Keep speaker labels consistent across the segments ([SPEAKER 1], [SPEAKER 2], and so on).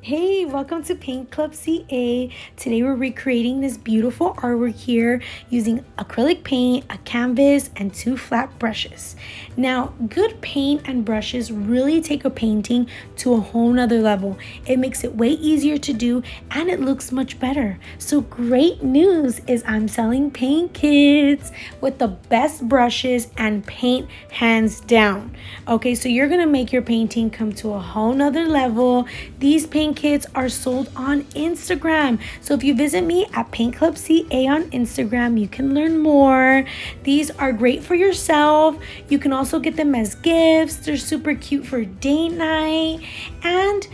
[SPEAKER 1] Hey, welcome to Paint Club CA. Today we're recreating this beautiful artwork here using acrylic paint, a canvas, and 2 flat brushes. Now, good paint and brushes really take a painting to a whole nother level. It makes it way easier to do and it looks much better. So great news is I'm selling paint kits with the best brushes and paint hands down. Okay, so you're gonna make your painting come to a whole nother level. These paint kits are sold on Instagram. So if you visit me at Paint Club CA on Instagram, you can learn more. These are great for yourself. You can also get them as gifts. They're super cute for date night. And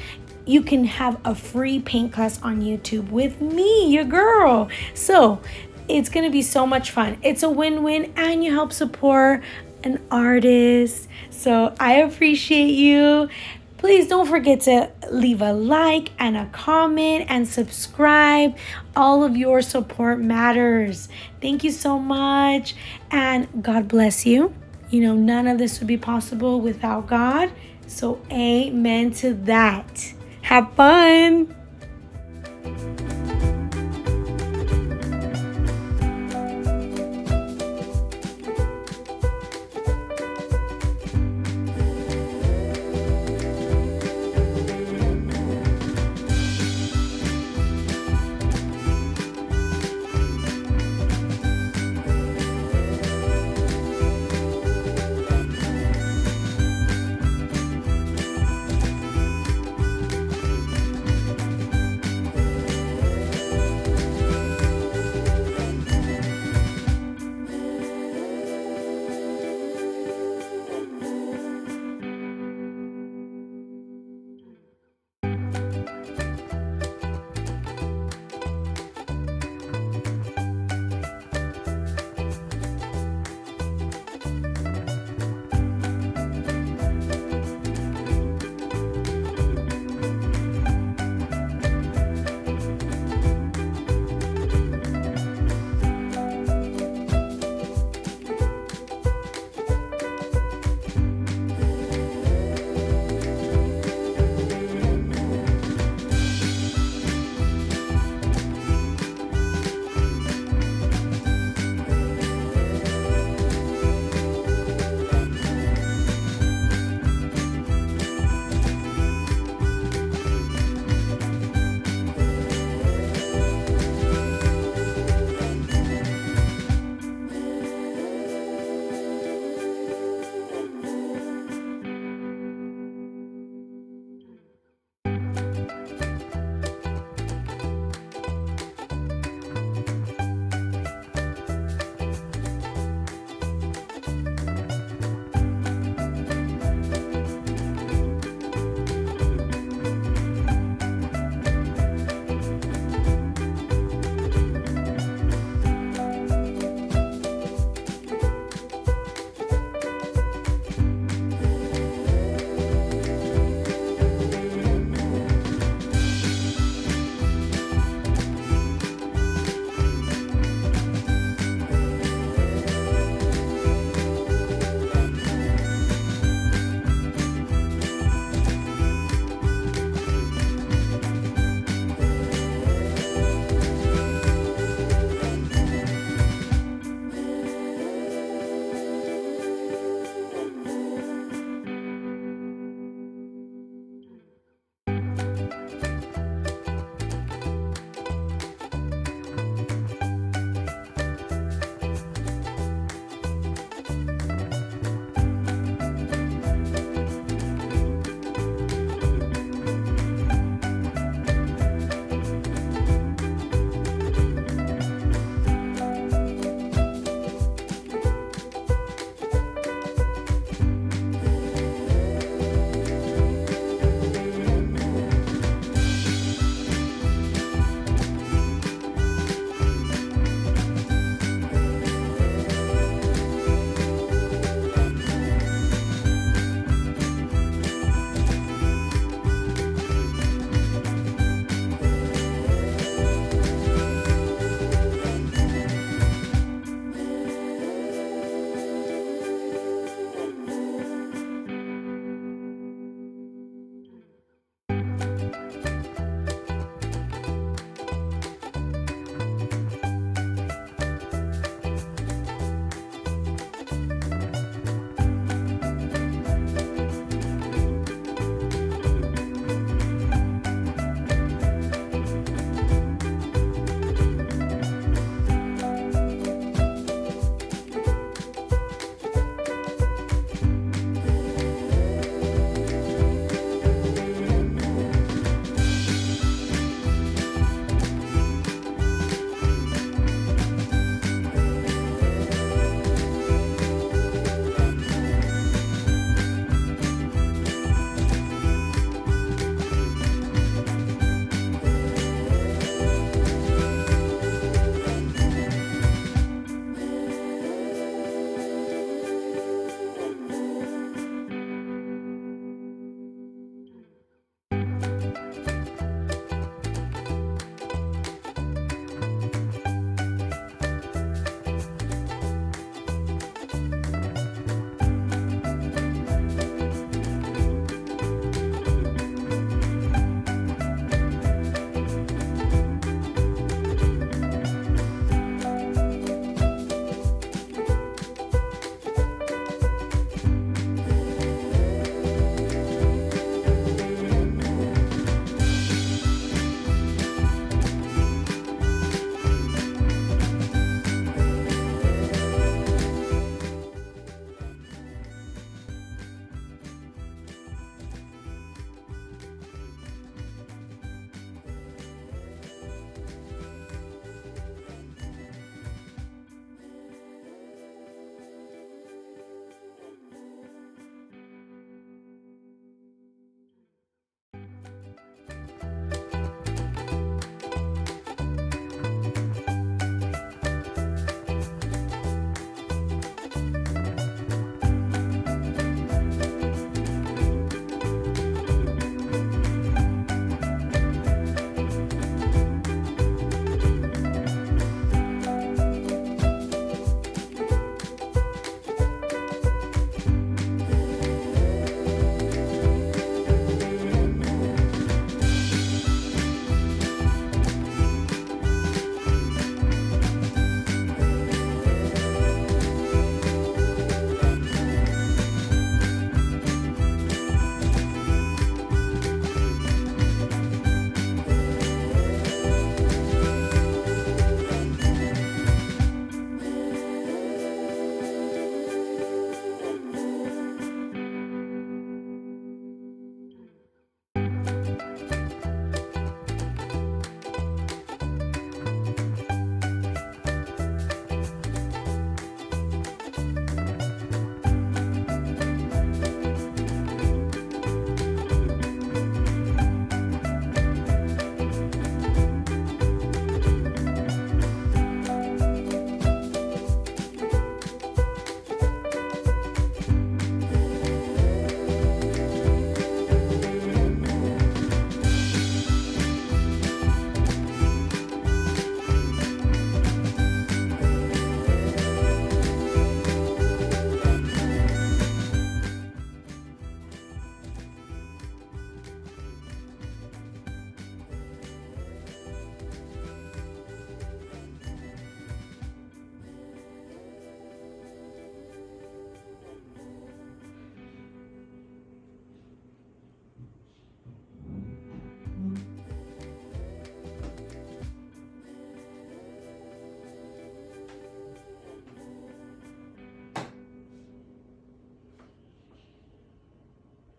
[SPEAKER 1] you can have a free paint class on YouTube with me, your girl. So it's going to be so much fun. It's a win-win and you help support an artist. So I appreciate you. Please don't forget to leave a like and a comment and subscribe. All of your support matters. Thank you so much. And God bless you. You know, none of this would be possible without God. So amen to that. Have fun.